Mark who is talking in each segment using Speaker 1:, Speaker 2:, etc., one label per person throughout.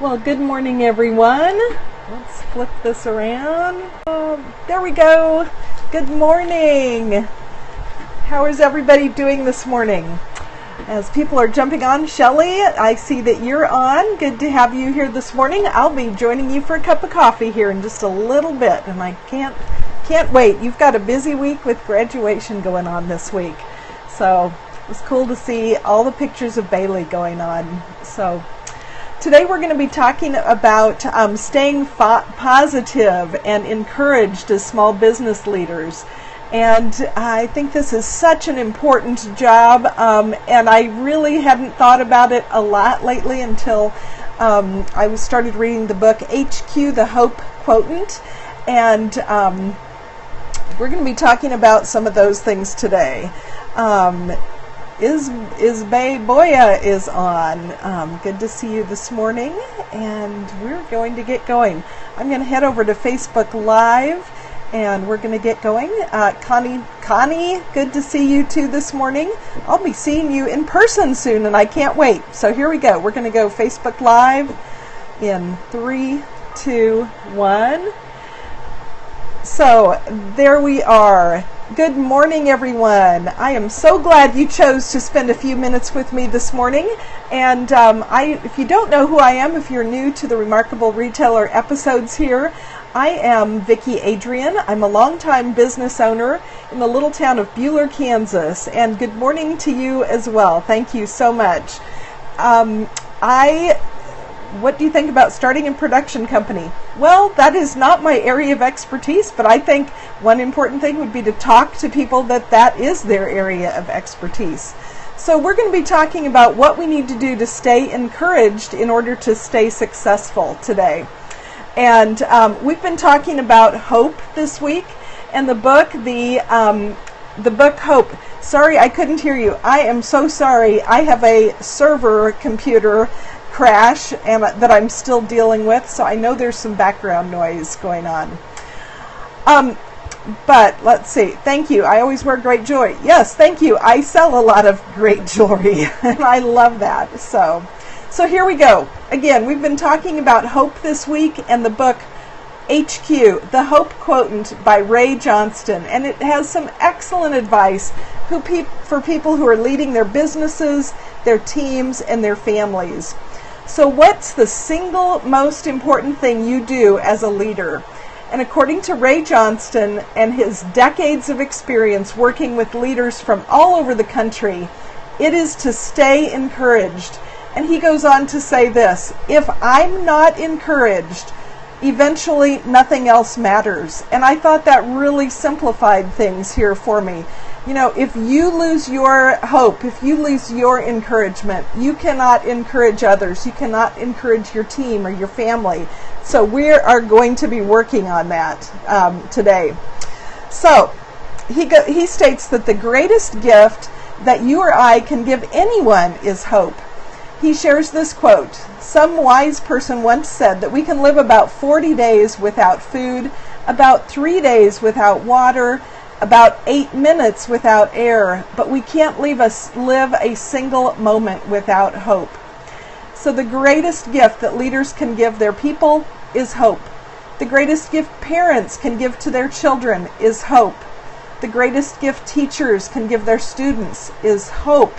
Speaker 1: Well, good morning, everyone. Let's flip this around. There we go. Good morning. How is everybody doing this morning? As people are jumping on, Shelley, I see that you're on. Good to have you here this morning. I'll be joining you for a cup of coffee here in just a little bit, and I can't wait. You've got a busy week with graduation going on this week. So it was cool to see all the pictures of Bailey going on. So today we're going to be talking about staying positive and encouraged as small business leaders. And I think this is such an important job, and I really hadn't thought about it a lot lately until I started reading the book HQ, the Hope Quotient, and we're going to be talking about some of those things today. Isbay Boya is on. Good to see you this morning, and we're going to get going. I'm going to head over to Facebook Live, and we're going to get going. Connie, good to see you too this morning. I'll be seeing you in person soon, and I can't wait. So here we go. We're going to go Facebook Live in 3, 2, 1. So there we are. Good morning, everyone. I am so glad you chose to spend a few minutes with me this morning. And if you don't know who I am, if you're new to the Remarkable Retailer episodes here, I am Vicki Adrian. I'm a longtime business owner in the little town of Buhler, Kansas. And good morning to you as well. Thank you so much. What do you think about starting a production company? Well, that is not my area of expertise, but I think one important thing would be to talk to people that is their area of expertise. So we're going to be talking about what we need to do to stay encouraged in order to stay successful today. And we've been talking about hope this week, and the book Hope. Sorry, I couldn't hear you. I am so sorry. I have a server computer crash and that I'm still dealing with, so I know there's some background noise going on. But let's see. Thank you. I always wear great jewelry. Yes, thank you. I sell a lot of great jewelry, and I love that. So here we go. Again, we've been talking about hope this week and the book HQ, the Hope Quotient by Ray Johnston, and it has some excellent advice for people who are leading their businesses, their teams, and their families. So what's the single most important thing you do as a leader? And according to Ray Johnston and his decades of experience working with leaders from all over the country, it is to stay encouraged. And he goes on to say this: if I'm not encouraged, eventually nothing else matters. And I thought that really simplified things here for me. You know, if you lose your hope, if you lose your encouragement, you cannot encourage others. You cannot encourage your team or your family. So we are going to be working on that today. So he states that the greatest gift that you or I can give anyone is hope. He shares this quote: some wise person once said that we can live about 40 days without food, about 3 days without water, about 8 minutes without air, but we can't live a single moment without hope. So the greatest gift that leaders can give their people is hope. The greatest gift parents can give to their children is hope. The greatest gift teachers can give their students is hope.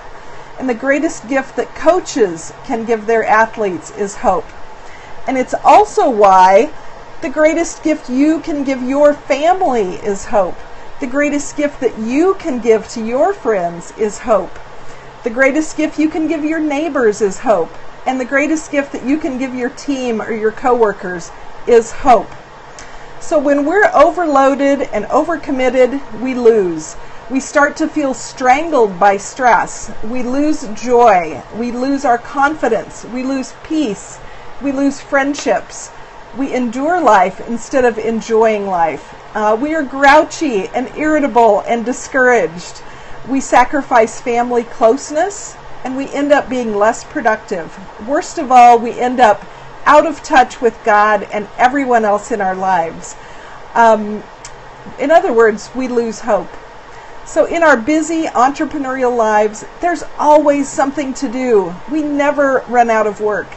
Speaker 1: And the greatest gift that coaches can give their athletes is hope. And it's also why the greatest gift you can give your family is hope. The greatest gift that you can give to your friends is hope. The greatest gift you can give your neighbors is hope. And the greatest gift that you can give your team or your coworkers is hope. So when we're overloaded and overcommitted, we lose. We start to feel strangled by stress. We lose joy. We lose our confidence. We lose peace. We lose friendships. We endure life instead of enjoying life. We are grouchy and irritable and discouraged. We sacrifice family closeness, and we end up being less productive. Worst of all, we end up out of touch with God and everyone else in our lives. In other words, we lose hope. So in our busy entrepreneurial lives, there's always something to do. We never run out of work.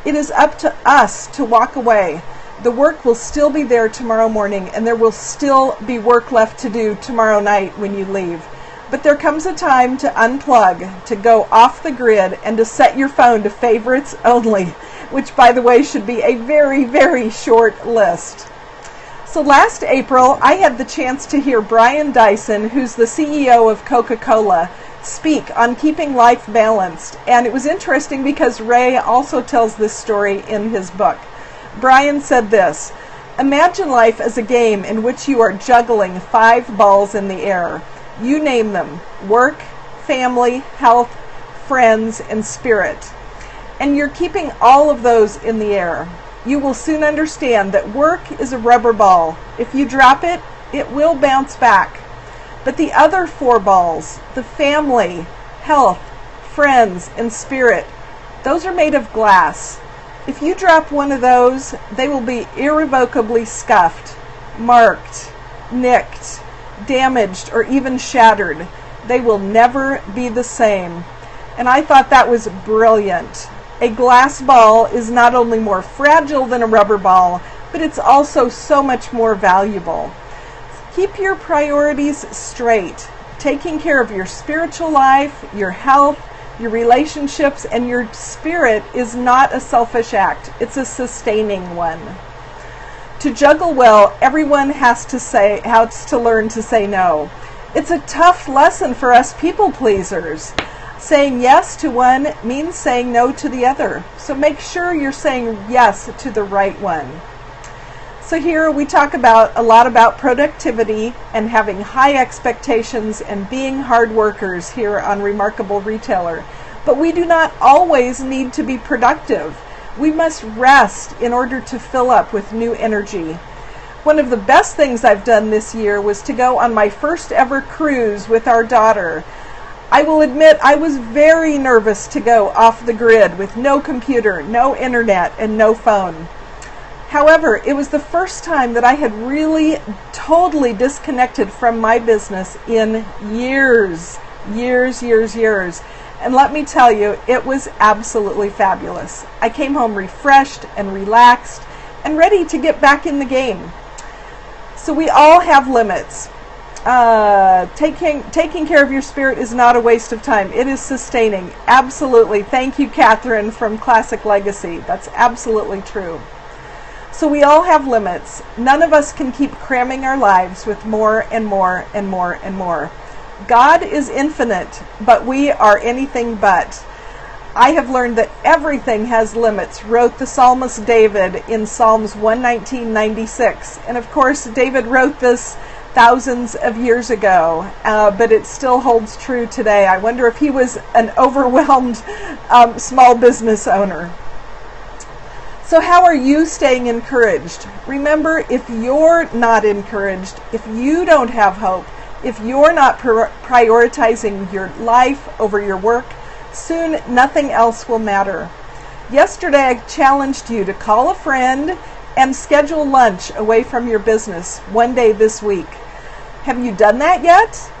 Speaker 1: It is up to us to walk away. The work will still be there tomorrow morning, and there will still be work left to do tomorrow night when you leave. But there comes a time to unplug, to go off the grid, and to set your phone to favorites only, which, by the way, should be a very, very short list. So last April, I had the chance to hear Brian Dyson, who's the CEO of Coca-Cola, speak on keeping life balanced. And it was interesting because Ray also tells this story in his book. Brian said this: "Imagine life as a game in which you are juggling 5 balls in the air. You name them: work, family, health, friends, and spirit. And you're keeping all of those in the air. You will soon understand that work is a rubber ball. If you drop it, it will bounce back. But the other 4 balls, the family, health, friends, and spirit, those are made of glass. If you drop one of those, they will be irrevocably scuffed, marked, nicked, damaged, or even shattered. They will never be the same." And I thought that was brilliant. A glass ball is not only more fragile than a rubber ball, but it's also so much more valuable. Keep your priorities straight. Taking care of your spiritual life, your health, your relationships, and your spirit is not a selfish act. It's a sustaining one. To juggle well, everyone has to learn to say no. It's a tough lesson for us people pleasers. Saying yes to one means saying no to the other. So make sure you're saying yes to the right one. So here we talk a lot about productivity and having high expectations and being hard workers here on Remarkable Retailer. But we do not always need to be productive. We must rest in order to fill up with new energy. One of the best things I've done this year was to go on my first ever cruise with our daughter. I will admit I was very nervous to go off the grid with no computer, no internet, and no phone. However, it was the first time that I had really totally disconnected from my business in years. And let me tell you, it was absolutely fabulous. I came home refreshed and relaxed and ready to get back in the game. So we all have limits. Taking care of your spirit is not a waste of time. It is sustaining. Absolutely. Thank you, Catherine from Classic Legacy. That's absolutely true. So we all have limits. None of us can keep cramming our lives with more and more and more and more. God is infinite, but we are anything but. I have learned that everything has limits, wrote the psalmist David in Psalms 119:96. And of course, David wrote this thousands of years ago, but it still holds true today. I wonder if he was an overwhelmed small business owner. So how are you staying encouraged? Remember, if you're not encouraged, if you don't have hope, if you're not prioritizing your life over your work, soon nothing else will matter. Yesterday I challenged you to call a friend and schedule lunch away from your business one day this week. Have you done that yet?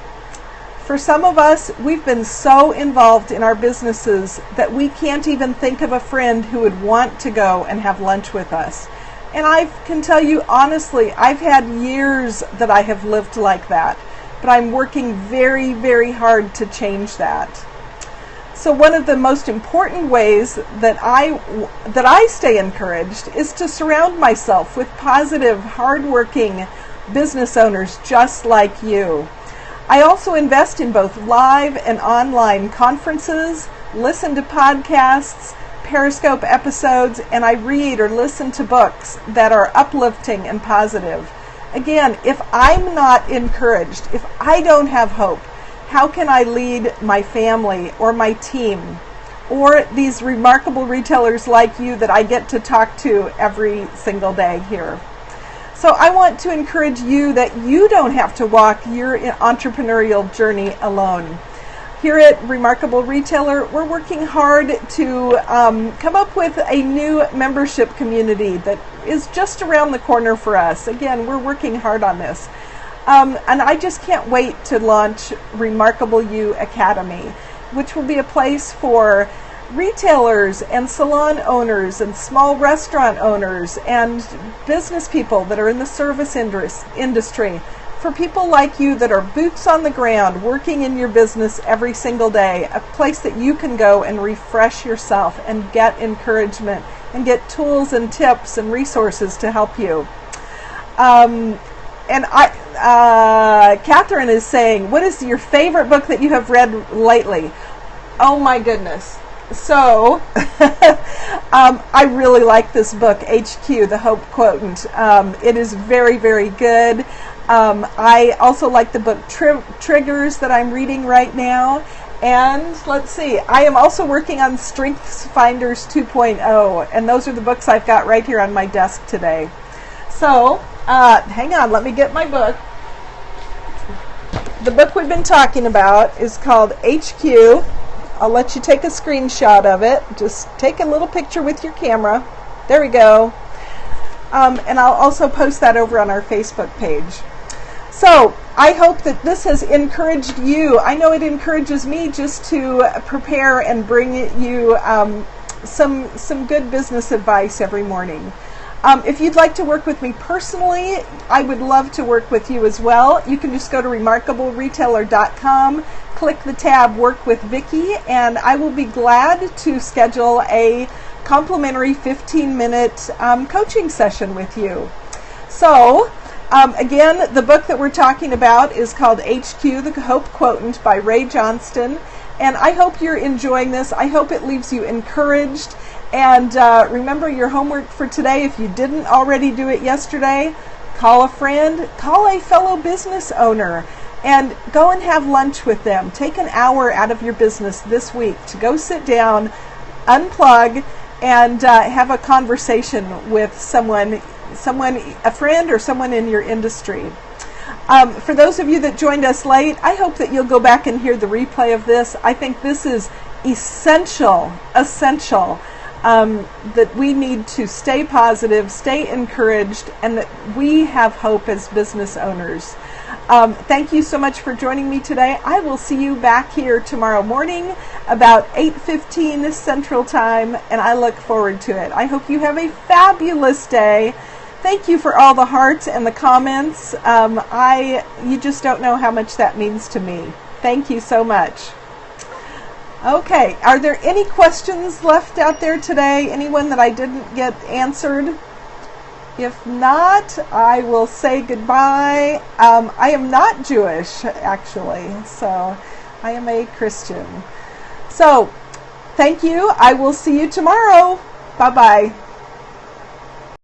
Speaker 1: For some of us, we've been so involved in our businesses that we can't even think of a friend who would want to go and have lunch with us. And I can tell you honestly, I've had years that I have lived like that, but I'm working very, very hard to change that. So one of the most important ways that I stay encouraged is to surround myself with positive, hardworking business owners just like you. I also invest in both live and online conferences, listen to podcasts, Periscope episodes, and I read or listen to books that are uplifting and positive. Again, if I'm not encouraged, if I don't have hope, how can I lead my family or my team or these remarkable retailers like you that I get to talk to every single day here? So I want to encourage you that you don't have to walk your entrepreneurial journey alone. Here at Remarkable Retailer, we're working hard to come up with a new membership community that is just around the corner for us. Again, we're working hard on this. And I just can't wait to launch Remarkable You Academy, which will be a place for retailers and salon owners and small restaurant owners and business people that are in the service industry, for people like you that are boots on the ground working in your business every single day, a place that you can go and refresh yourself and get encouragement and get tools and tips and resources to help you. Catherine is saying, what is your favorite book that you have read lately? Oh my goodness. So, I really like this book, HQ, the Hope Quotient. It is very, very good. I also like the book Triggers that I'm reading right now. And let's see, I am also working on Strengths Finders 2.0, and those are the books I've got right here on my desk today. So, hang on, let me get my book. The book we've been talking about is called HQ. I'll let you take a screenshot of it. Just take a little picture with your camera. There we go. And I'll also post that over on our Facebook page. So I hope that this has encouraged you. I know it encourages me just to prepare and bring you some good business advice every morning. If you'd like to work with me personally, I would love to work with you as well. You can just go to remarkableretailer.com, click the tab Work with Vicki, and I will be glad to schedule a complimentary 15-minute coaching session with you. So, again, the book that we're talking about is called HQ, the Hope Quotient by Ray Johnston, and I hope you're enjoying this. I hope it leaves you encouraged. And remember your homework for today. If you didn't already do it yesterday, call a friend, call a fellow business owner, and go and have lunch with them. Take an hour out of your business this week to go sit down, unplug, and have a conversation with someone, a friend or someone in your industry. For those of you that joined us late, I hope that you'll go back and hear the replay of this. I think this is essential, that we need to stay positive, stay encouraged, and that we have hope as business owners. Thank you so much for joining me today. I will see you back here tomorrow morning about 8:15 Central Time, and I look forward to it. I hope you have a fabulous day. Thank you for all the hearts and the comments. You just don't know how much that means to me. Thank you so much. Okay, are there any questions left out there today? Anyone that I didn't get answered? If not, I will say goodbye. I am not Jewish, actually, so I am a Christian. So, thank you. I will see you tomorrow. Bye-bye.